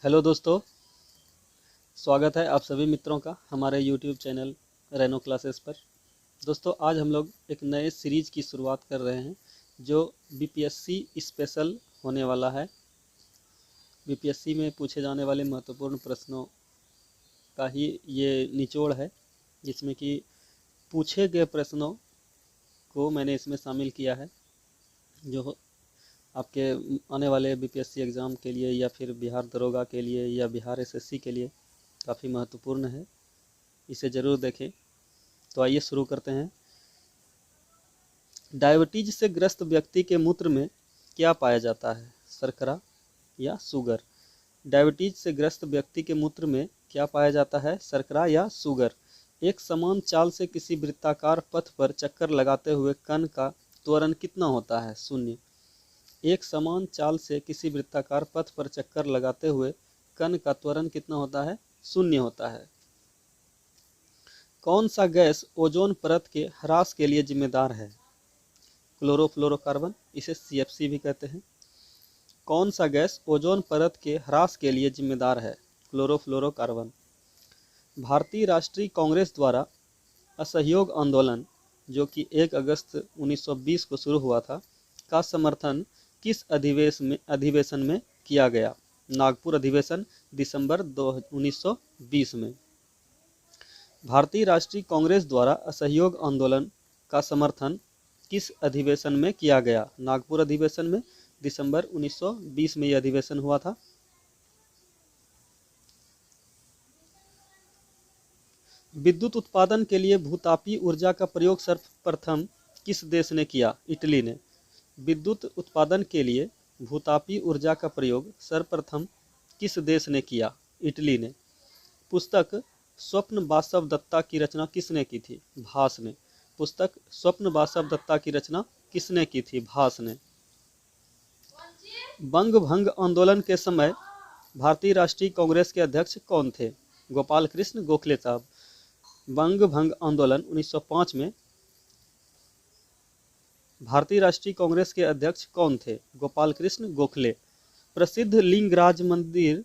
Hello दोस्तों, स्वागत है आप सभी मित्रों का हमारे YouTube चैनल रेनो क्लासेस पर। दोस्तों, आज हम लोग एक नए सीरीज की शुरुआत कर रहे हैं जो बीपीएससी स्पेशल होने वाला है। बीपीएससी में पूछे जाने वाले महत्वपूर्ण प्रश्नों का ही ये निचोड़ है, जिसमें कि पूछे गए प्रश्नों को मैंने इसमें शामिल किया है, जो आपके आने वाले बीपीएससी एग्ज़ाम के लिए या फिर बिहार दरोगा के लिए या बिहार एसएससी के लिए काफ़ी महत्वपूर्ण है। इसे ज़रूर देखें। तो आइए शुरू करते हैं। डायबिटीज से ग्रस्त व्यक्ति के मूत्र में क्या पाया जाता है, शर्करा या शुगर? डायबिटीज से ग्रस्त व्यक्ति के मूत्र में क्या पाया जाता है, शर्करा या शुगर? एक समान चाल से किसी वृत्ताकार पथ पर चक्कर लगाते हुए कण का त्वरण कितना होता है, 0। एक समान चाल से किसी वृत्ताकार पथ पर चक्कर लगाते हुए कण का त्वरण कितना होता है, 0 होता है। कौन सा गैस ओजोन परत के ह्रास के लिए जिम्मेदार है? क्लोरोफ्लोरोकार्बन, इसे सीएफसी भी कहते हैं। कौन सा गैस ओजोन परत के ह्रास के लिए जिम्मेदार है? क्लोरोफ्लोरोकार्बन। भारतीय राष्ट्रीय कांग्रेस द्वारा असहयोग आंदोलन, जो कि 1 अगस्त 1920 को शुरू हुआ था, का समर्थन किस अधिवेशन में किया गया? नागपुर अधिवेशन, दिसंबर 1920 में। भारतीय राष्ट्रीय कांग्रेस द्वारा असहयोग आंदोलन का समर्थन किस अधिवेशन में किया गया? नागपुर अधिवेशन में, दिसंबर 1920 में यह अधिवेशन हुआ था। विद्युत उत्पादन के लिए भूतापीय ऊर्जा का प्रयोग सर्वप्रथम किस देश ने किया? इटली ने। विद्युत उत्पादन के लिए भूतापीय ऊर्जा का प्रयोग सर्वप्रथम किस देश ने किया? इटली ने। पुस्तक स्वप्न वासव दत्ता की रचना किसने की थी? भास ने। पुस्तक स्वप्न वासव दत्ता की रचना किसने की थी? भास ने। बंग भंग आंदोलन के समय भारतीय राष्ट्रीय कांग्रेस के अध्यक्ष कौन थे? गोपाल कृष्ण गोखले साहब। बंग भंग आंदोलन 1905 में भारतीय राष्ट्रीय कांग्रेस के अध्यक्ष कौन थे? गोपाल कृष्ण गोखले। प्रसिद्ध लिंगराज मंदिर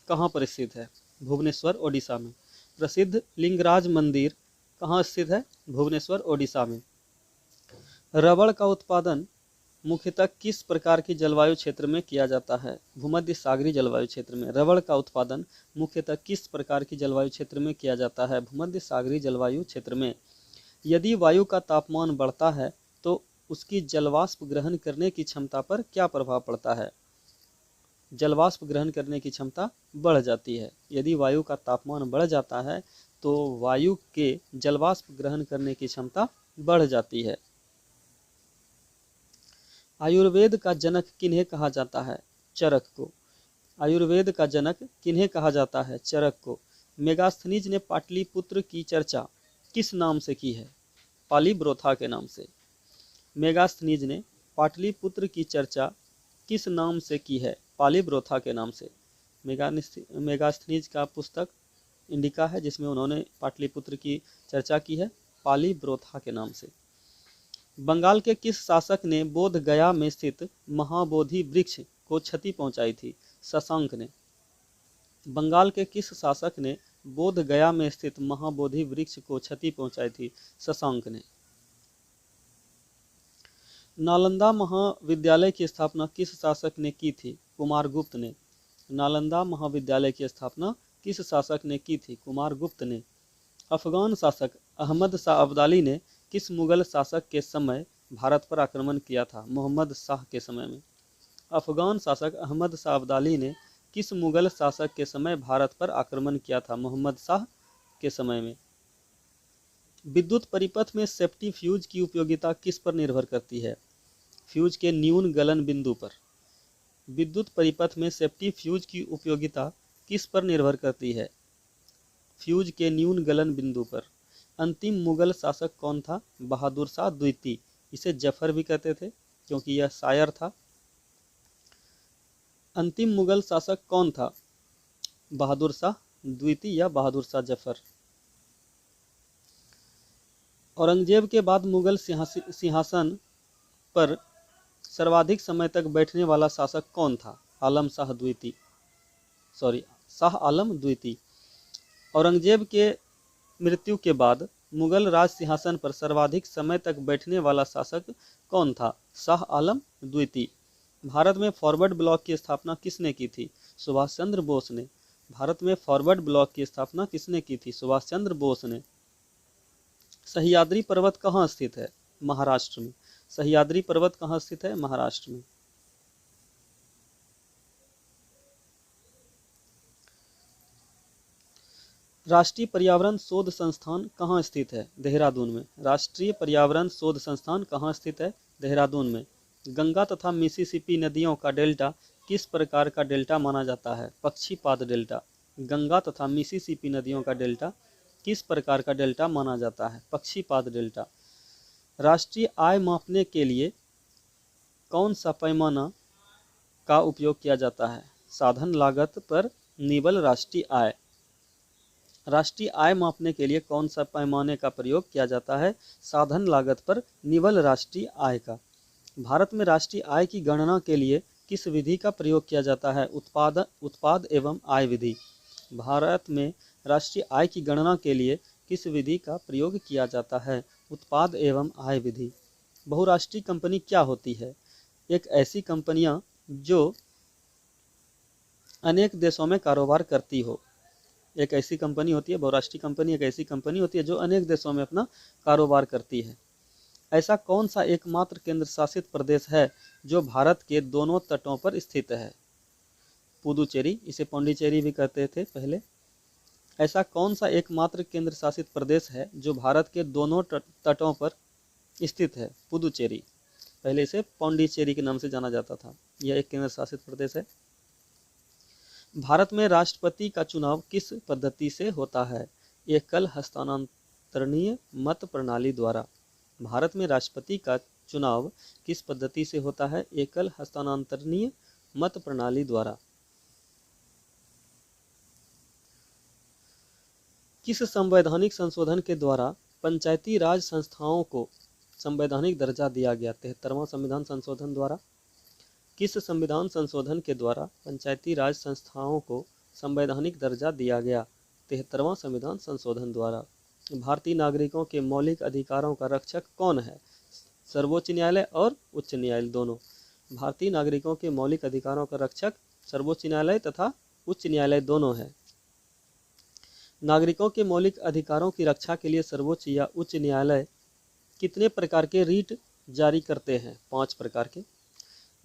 कहाँ पर स्थित है? भुवनेश्वर, ओडिशा में। प्रसिद्ध लिंगराज मंदिर कहाँ स्थित है? भुवनेश्वर, ओडिशा में। रबड़ का उत्पादन मुख्यतः किस प्रकार की जलवायु क्षेत्र में किया जाता है? भूमध्य सागरीय जलवायु क्षेत्र में। रबड़ का उत्पादन मुख्यतः किस प्रकार की जलवायु क्षेत्र में किया जाता है? भूमध्य सागरीय जलवायु क्षेत्र में। यदि वायु का तापमान बढ़ता है तो उसकी जलवाष्प ग्रहण करने की क्षमता पर क्या प्रभाव पड़ता है? जलवाष्प ग्रहण करने की क्षमता बढ़ जाती है। यदि वायु का तापमान बढ़ जाता है तो वायु के जलवाष्प ग्रहण करने की क्षमता बढ़ जाती है। आयुर्वेद का जनक किन्हें कहा जाता है? चरक को। आयुर्वेद का जनक किन्हें कहा जाता है? चरक को। मेगास्थनीज ने पाटलिपुत्र की चर्चा किस नाम से की है? पालीब्रोथा के नाम से। मेगास्थनीज ने पाटलिपुत्र की चर्चा किस नाम से की है? पालीब्रोथा के नाम से। मेगास्थनीज का पुस्तक इंडिका है, जिसमें उन्होंने पाटलिपुत्र की चर्चा की है, पालीब्रोथा के नाम से। बंगाल के किस शासक ने बोध गया में स्थित महाबोधि वृक्ष को क्षति पहुंचाई थी? शशांक ने। बंगाल के किस शासक ने बोध गया में स्थित महाबोधि वृक्ष को क्षति पहुंचाई थी? शशांक ने। नालंदा महाविद्यालय की स्थापना किस शासक ने की थी? कुमारगुप्त ने। नालंदा महाविद्यालय की स्थापना किस शासक ने की थी? कुमारगुप्त ने। अफगान शासक अहमद शाह अब्दाली ने किस मुगल शासक के समय भारत पर आक्रमण किया था? मोहम्मद शाह के समय में। अफगान शासक अहमद शाह अब्दाली ने किस मुगल शासक के समय भारत पर आक्रमण किया था? मोहम्मद शाह के समय में। विद्युत परिपथ में सेफ्टी फ्यूज की उपयोगिता किस पर निर्भर करती है? फ्यूज के न्यून गलन बिंदु पर। विद्युत परिपथ में सेफ्टी फ्यूज की उपयोगिता किस पर निर्भर करती है? फ्यूज के न्यून गलन बिंदु पर। अंतिम मुगल शासक कौन था? बहादुर शाह द्वितीय। इसे जफर भी कहते थे क्योंकि यह शायर था। अंतिम मुगल शासक कौन था? बहादुर शाह द्वितीय या बहादुर शाह जफर। औरंगजेब के बाद मुगल सिंहासन पर सर्वाधिक समय तक बैठने वाला शासक कौन था? आलम शाह द्वितीय। शाह आलम द्वितीय। औरंगजेब के मृत्यु के बाद मुगल राज सिंहासन पर सर्वाधिक समय तक बैठने वाला शासक कौन था? शाह आलम द्वितीय। भारत में फॉरवर्ड ब्लॉक की स्थापना किसने की थी? सुभाष चंद्र बोस ने। भारत में फॉरवर्ड ब्लॉक की स्थापना किसने की थी? सुभाष चंद्र बोस ने। सह्याद्री पर्वत कहाँ स्थित है? महाराष्ट्र में। सह्याद्री पर्वत कहाँ स्थित है? महाराष्ट्र में। राष्ट्रीय पर्यावरण शोध संस्थान कहाँ स्थित है? देहरादून में। राष्ट्रीय पर्यावरण शोध संस्थान कहाँ स्थित है? देहरादून में। गंगा तथा मिसिसिपी नदियों का डेल्टा किस प्रकार का डेल्टा माना जाता है? पक्षीपाद डेल्टा। गंगा तथा मिसिसिपी नदियों का डेल्टा किस प्रकार का डेल्टा माना जाता है? पक्षीपाद डेल्टा। राष्ट्रीय आय मापने के लिए कौन सा पैमाना का उपयोग किया जाता है? साधन लागत पर निवल राष्ट्रीय आय। राष्ट्रीय आय मापने के लिए कौन सा पैमाने का प्रयोग किया जाता है? साधन लागत पर निवल राष्ट्रीय आय का। भारत में राष्ट्रीय आय की गणना के लिए किस विधि का प्रयोग किया जाता है? उत्पाद एवं आय विधि। भारत में राष्ट्रीय आय की गणना के लिए किस विधि का प्रयोग किया जाता है? उत्पाद एवं आय विधि। बहुराष्ट्रीय कंपनी क्या होती है? एक ऐसी कंपनियां जो अनेक देशों में कारोबार करती हो। एक ऐसी कंपनी होती है, बहुराष्ट्रीय कंपनी एक ऐसी कंपनी होती है जो अनेक देशों में अपना कारोबार करती है। ऐसा कौन सा एकमात्र केंद्र शासित प्रदेश है जो भारत के दोनों तटों पर स्थित है? पुदुचेरी, इसे पौंडीचेरी भी कहते थे पहले। ऐसा कौन सा एकमात्र केंद्र शासित प्रदेश है जो भारत के दोनों तटों पर स्थित है? पुदुचेरी। पहले इसे पौंडीचेरी के नाम से जाना जाता था। यह एक केंद्र शासित प्रदेश है। भारत में राष्ट्रपति का चुनाव किस पद्धति से होता है? एकल हस्तांतरणीय मत प्रणाली द्वारा। भारत में राष्ट्रपति का चुनाव किस पद्धति से होता है? एकल हस्तांतरणीय मत प्रणाली द्वारा। किस संवैधानिक संशोधन के द्वारा पंचायती राज संस्थाओं को संवैधानिक दर्जा दिया गया? 73वां संविधान संशोधन द्वारा। किस संविधान संशोधन के द्वारा पंचायती राज संस्थाओं को संवैधानिक दर्जा दिया गया? 73वां संविधान संशोधन द्वारा। भारतीय नागरिकों के मौलिक अधिकारों का रक्षक कौन है? सर्वोच्च न्यायालय और उच्च न्यायालय दोनों। भारतीय नागरिकों के मौलिक अधिकारों का रक्षक सर्वोच्च न्यायालय तथा उच्च न्यायालय दोनों है। नागरिकों के मौलिक अधिकारों की रक्षा के लिए सर्वोच्च या उच्च न्यायालय कितने प्रकार के रीट जारी करते हैं? 5 प्रकार के।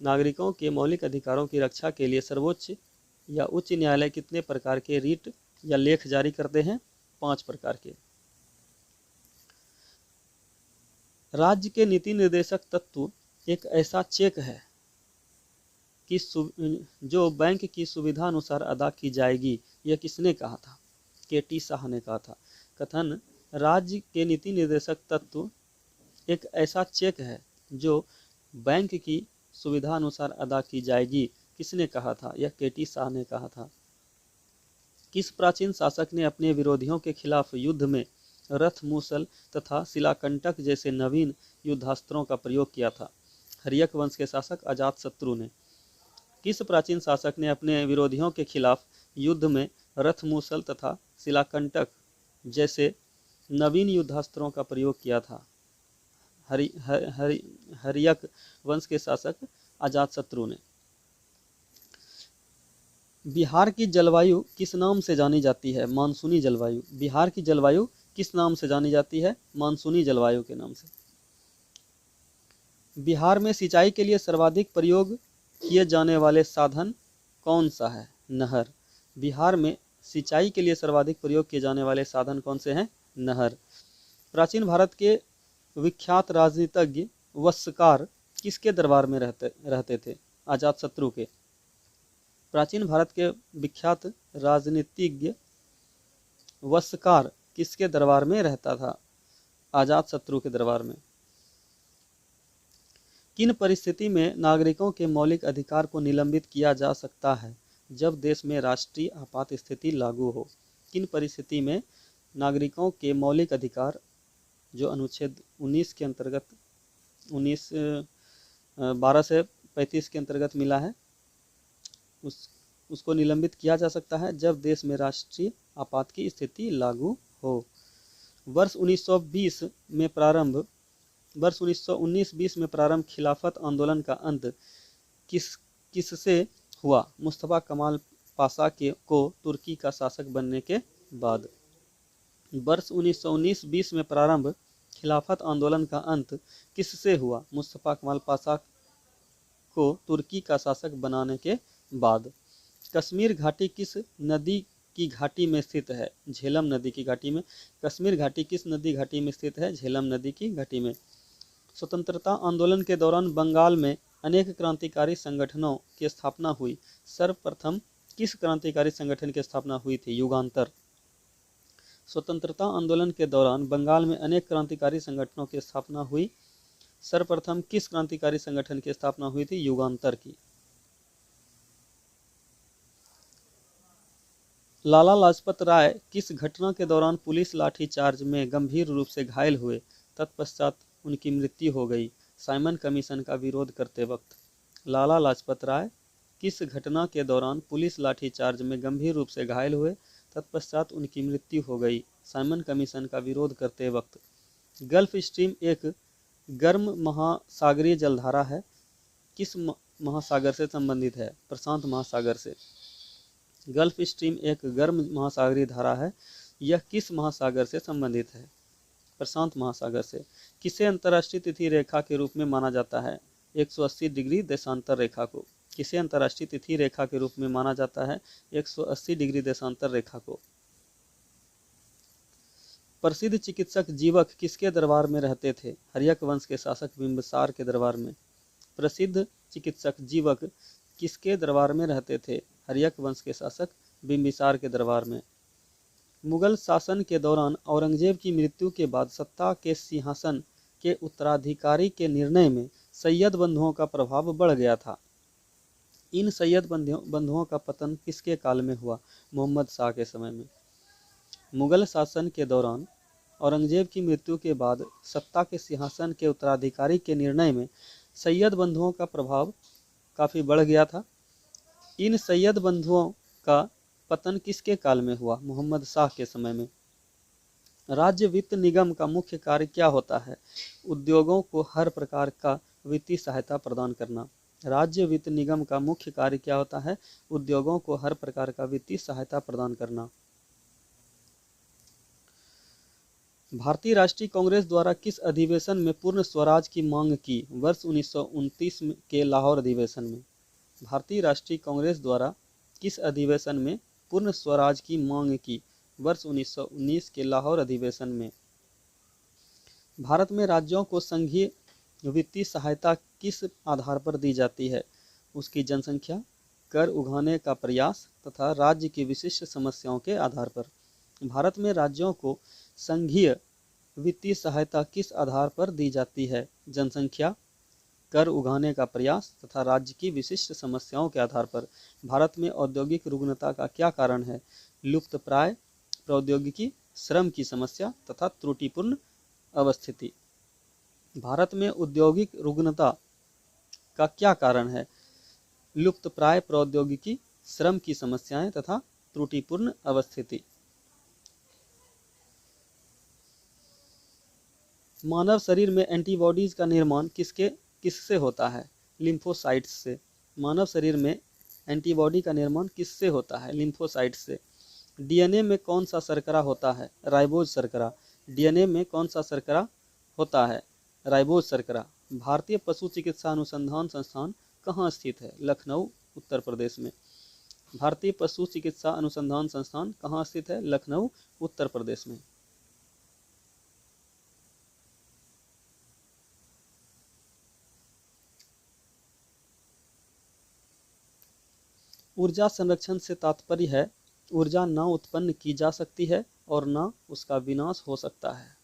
नागरिकों के मौलिक अधिकारों की रक्षा के लिए सर्वोच्च या उच्च न्यायालय कितने प्रकार के रीट या लेख जारी करते हैं? 5 प्रकार के। राज्य के नीति निर्देशक तत्व एक ऐसा चेक है कि जो बैंक की सुविधा अनुसार अदा की जाएगी। यह किसने कहा था? के.टी. शाह ने कहा था। कथन राज्य के नीति निर्देशक तत्व एक ऐसा चेक है जो बैंक की सुविधा अनुसार अदा की जाएगी। किसने कहा था? यह के.टी. शाह ने कहा था। किस प्राचीन शासक ने अपने विरोधियों के खिलाफ युद्ध में रथ, मूसल तथा शिलाकंटक जैसे नवीन युद्धास्त्रों का प्रयोग किया था? हर्यक वंश के शासक अजातशत्रु ने। किस प्राचीन शासक ने अपने विरोधियों के खिलाफ युद्ध में रथ, मूसल तथा शिलाकंटक जैसे नवीन युद्धास्त्रों का प्रयोग किया था? हर्यक वंश के शासक अजातशत्रु ने। बिहार की जलवायु किस नाम से जानी जाती है? मानसूनी जलवायु। बिहार की जलवायु किस नाम से जानी जाती है? मानसूनी जलवायु के नाम से। बिहार में सिंचाई के लिए सर्वाधिक प्रयोग किए जाने वाले साधन कौन सा है? नहर। बिहार में सिंचाई के लिए सर्वाधिक प्रयोग किए जाने वाले साधन कौन से हैं? नहर। प्राचीन भारत के विख्यात राजनीतिज्ञ वस्त्रकार किसके दरबार में रहते थे? अजातशत्रु के। प्राचीन भारत के विख्यात राजनीतिज्ञ वस्त्रकार किसके दरबार में रहता था? अजातशत्रु के दरबार में। किन परिस्थिति में नागरिकों के मौलिक अधिकार को निलंबित किया जा सकता है? जब देश में राष्ट्रीय आपात स्थिति लागू हो। किन परिस्थिति में नागरिकों के मौलिक अधिकार जो अनुच्छेद 19 के अंतर्गत 12 से 35 के अंतर्गत मिला है उसको निलंबित किया जा सकता है जब देश में राष्ट्रीय आपात की स्थिति लागू हो। वर्ष 1919-20 में प्रारंभ खिलाफत आंदोलन का अंत किससे हुआ? मुस्तफा कमाल पाशा को तुर्की का शासक बनने के बाद। वर्ष 1919-20 में प्रारंभ खिलाफत आंदोलन का अंत किससे हुआ? मुस्तफा कमाल पाशा को तुर्की का शासक बनाने के बाद। कश्मीर घाटी किस नदी की घाटी में स्थित है? झेलम नदी की घाटी में। कश्मीर घाटी किस नदी घाटी में स्थित है? झेलम नदी की घाटी में। स्वतंत्रता आंदोलन के दौरान बंगाल में अनेक क्रांतिकारी संगठनों की स्थापना हुई। सर्वप्रथम किस क्रांतिकारी संगठन की स्थापना हुई थी? युगांतर। स्वतंत्रता आंदोलन के दौरान बंगाल में अनेक क्रांतिकारी संगठनों की स्थापना हुई। सर्वप्रथम किस क्रांतिकारी संगठन की स्थापना हुई थी? युगांतर की। लाला लाजपत राय किस घटना के दौरान पुलिस लाठीचार्ज में गंभीर रूप से घायल हुए? तत्पश्चात उनकी मृत्यु हो गई। साइमन कमीशन का विरोध करते वक्त। लाला लाजपत राय किस घटना के दौरान पुलिस लाठीचार्ज में गंभीर रूप से घायल हुए? तत्पश्चात उनकी मृत्यु हो गई। साइमन कमीशन का विरोध करते वक्त। गल्फ स्ट्रीम एक गर्म महासागरीय जलधारा है। किस महासागर से संबंधित है? प्रशांत महासागर से। गल्फ स्ट्रीम एक गर्म महासागरीय धारा है। यह किस महासागर से संबंधित है? प्रशांत महासागर से। किसे अंतर्राष्ट्रीय तिथि रेखा के रूप में माना जाता है? 180 डिग्री देशांतर रेखा को। किसे अंतर्राष्ट्रीय तिथि रेखा के रूप में माना जाता है? 180 डिग्री देशांतर रेखा को। प्रसिद्ध चिकित्सक जीवक किसके दरबार में रहते थे? हर्यक वंश के शासक बिंबिसार के दरबार में। प्रसिद्ध चिकित्सक जीवक किसके दरबार में रहते थे? हर्यक वंश के शासक बिंबिसार के दरबार में। मुगल शासन के दौरान औरंगजेब की मृत्यु के बाद सत्ता के सिंहासन के उत्तराधिकारी के निर्णय में सैयद बंधुओं का प्रभाव बढ़ गया था। इन सैयद बंधुओं का पतन किसके काल में हुआ? मोहम्मद शाह के समय में। मुगल शासन के दौरान औरंगजेब की मृत्यु के बाद सत्ता के सिंहासन के उत्तराधिकारी के निर्णय में सैयद बंधुओं का प्रभाव काफ़ी बढ़ गया था। इन सैयद बंधुओं का पतन किसके काल में हुआ? मोहम्मद शाह के समय में। राज्य वित्त निगम का मुख्य कार्य क्या होता है? उद्योगों को हर प्रकार का वित्तीय सहायता प्रदान करना। राज्य वित्त निगम का मुख्य कार्य क्या होता है? उद्योगों को हर प्रकार का वित्तीय सहायता प्रदान करना। भारतीय राष्ट्रीय कांग्रेस द्वारा किस अधिवेशन में पूर्ण स्वराज की मांग की? वर्ष 1929 के लाहौर अधिवेशन में। भारतीय राष्ट्रीय कांग्रेस द्वारा किस अधिवेशन में पूर्ण स्वराज की मांग की? वर्ष 1919 के लाहौर अधिवेशन में। भारत में राज्यों को संघीय वित्तीय सहायता किस आधार पर दी जाती है? उसकी जनसंख्या, कर उगाने का प्रयास तथा राज्य की विशिष्ट समस्याओं के आधार पर। भारत में राज्यों को संघीय वित्तीय सहायता किस आधार पर दी जाती है? जनसंख्या, कर उगाने का प्रयास तथा राज्य की विशिष्ट समस्याओं के आधार पर। भारत में औद्योगिक रुग्णता का क्या कारण है? लुप्तप्राय प्रौद्योगिकी, श्रम की समस्या तथा त्रुटिपूर्ण अवस्थिति। भारत में औद्योगिक रुग्णता का क्या कारण है? लुप्तप्राय प्रौद्योगिकी, श्रम की समस्याएं तथा त्रुटिपूर्ण अवस्थिति। मानव शरीर में एंटीबॉडीज का निर्माण किससे होता है? लिम्फोसाइट्स से। मानव शरीर में एंटीबॉडी का निर्माण किससे होता है? लिम्फोसाइट्स से। डीएनए में कौन सा शर्करा होता है? राइबोज शर्करा। डीएनए में कौन सा शर्करा होता है? राइबोज शर्करा। भारतीय पशु चिकित्सा अनुसंधान संस्थान कहाँ स्थित है? लखनऊ, उत्तर प्रदेश में। भारतीय पशु चिकित्सा अनुसंधान संस्थान कहाँ स्थित है? लखनऊ, उत्तर प्रदेश में। ऊर्जा संरक्षण से तात्पर्य है ऊर्जा न उत्पन्न की जा सकती है और न उसका विनाश हो सकता है।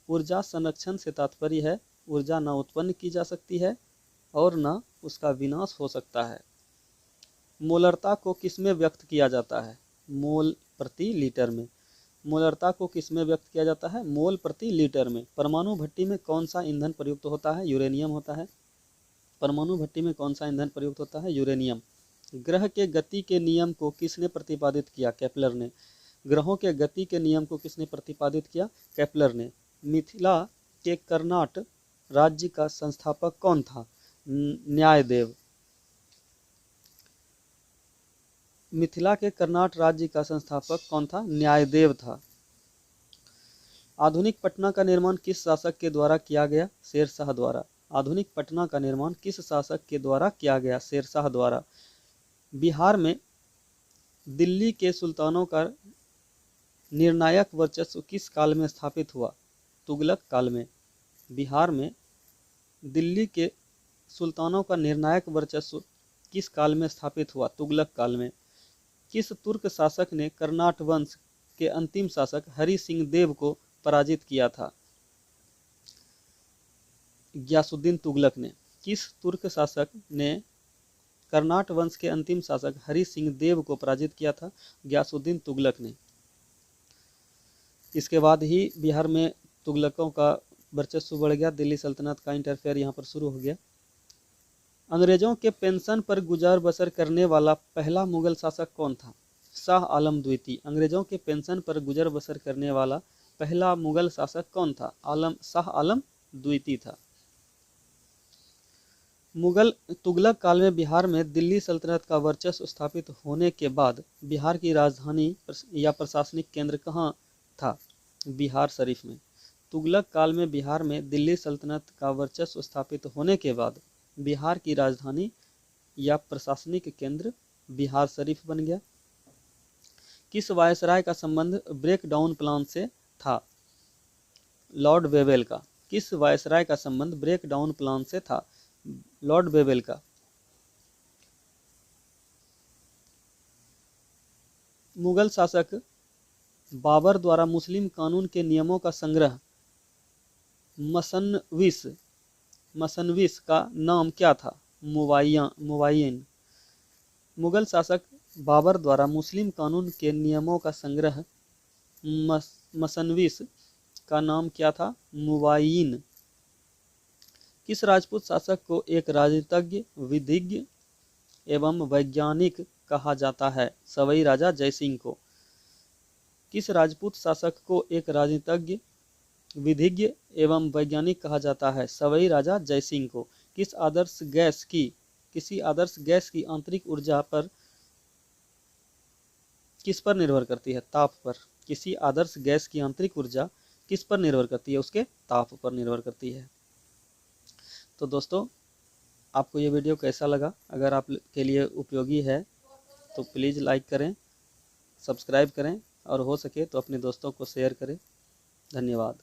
ऊर्जा संरक्षण से तात्पर्य है ऊर्जा न उत्पन्न की जा सकती है और न उसका विनाश हो सकता है। मोलरता को किसमें व्यक्त किया जाता है? मोल प्रति लीटर में। मोलरता को किसमें व्यक्त किया जाता है? मोल प्रति लीटर में। परमाणु भट्टी में कौन सा ईंधन प्रयुक्त होता है? यूरेनियम होता है। परमाणु भट्टी में कौन सा ईंधन प्रयुक्त होता है? यूरेनियम। ग्रह के गति के नियम को किसने प्रतिपादित किया? केपलर ने। ग्रहों के गति के नियम को किसने प्रतिपादित किया? केपलर ने। मिथिला के कर्नाट राज्य का संस्थापक कौन था? न्यायदेव। मिथिला के कर्नाट राज्य का संस्थापक कौन था? न्यायदेव था। आधुनिक पटना का निर्माण किस शासक के द्वारा किया गया? शेरशाह द्वारा। आधुनिक पटना का निर्माण किस शासक के द्वारा किया गया? शेरशाह द्वारा। बिहार में दिल्ली के सुल्तानों का निर्णायक वर्चस्व किस काल में स्थापित हुआ? तुगलक काल में। बिहार में दिल्ली के सुल्तानों का निर्णायक वर्चस्व किस काल में स्थापित हुआ? तुगलक काल में। किस तुर्क शासक ने कर्नाट वंश के अंतिम शासक हरि सिंह देव को पराजित किया था? गयासुद्दीन तुगलक ने। किस तुर्क शासक ने कर्नाट वंश के अंतिम शासक हरि सिंह देव को पराजित किया था? गयासुद्दीन तुगलक ने। इसके बाद ही बिहार में तुगलकों का वर्चस्व बढ़ गया, दिल्ली सल्तनत का इंटरफेयर यहाँ पर शुरू हो गया। अंग्रेजों के पेंशन पर गुजर बसर करने वाला पहला मुगल शासक कौन था? शाह आलम द्वितीय। अंग्रेजों के पेंशन पर गुजर बसर करने वाला पहला मुगल शासक कौन था? शाह आलम द्वितीय था। मुगल तुगलक काल में बिहार में दिल्ली सल्तनत का वर्चस्व स्थापित होने के बाद बिहार की राजधानी या प्रशासनिक केंद्र कहाँ था? बिहार शरीफ में। तुगलक काल में बिहार में दिल्ली सल्तनत का वर्चस्व स्थापित होने के बाद बिहार की राजधानी या प्रशासनिक केंद्र बिहार शरीफ बन गया। किस वायसराय का संबंध ब्रेक डाउन प्लान से था? लॉर्ड वेवेल का। किस वायसराय का संबंध ब्रेक डाउन प्लान से था? लॉर्ड वेवेल का। मुगल शासक बाबर द्वारा मुस्लिम कानून के नियमों का संग्रह मसनविस का नाम क्या था? मुवाय्यन। मुगल शासक बाबर द्वारा मुस्लिम कानून के नियमों का संग्रह मसनविस का नाम क्या था? मुवाय्यिन। किस राजपूत शासक को एक राजनीतिज्ञ, विधिज्ञ एवं वैज्ञानिक कहा जाता है? सवई राजा जयसिंह को। किस राजपूत शासक को एक राजनीतिज्ञ, विधिज्ञ एवं वैज्ञानिक कहा जाता है? सवई राजा जयसिंह को। किसी आदर्श गैस की आंतरिक ऊर्जा पर किस पर निर्भर करती है? ताप पर। किसी आदर्श गैस की आंतरिक ऊर्जा किस पर निर्भर करती है? उसके ताप पर निर्भर करती है। तो दोस्तों, आपको ये वीडियो कैसा लगा? अगर आप के लिए उपयोगी है तो प्लीज़ लाइक करें, सब्सक्राइब करें और हो सके तो अपने दोस्तों को शेयर करें। धन्यवाद।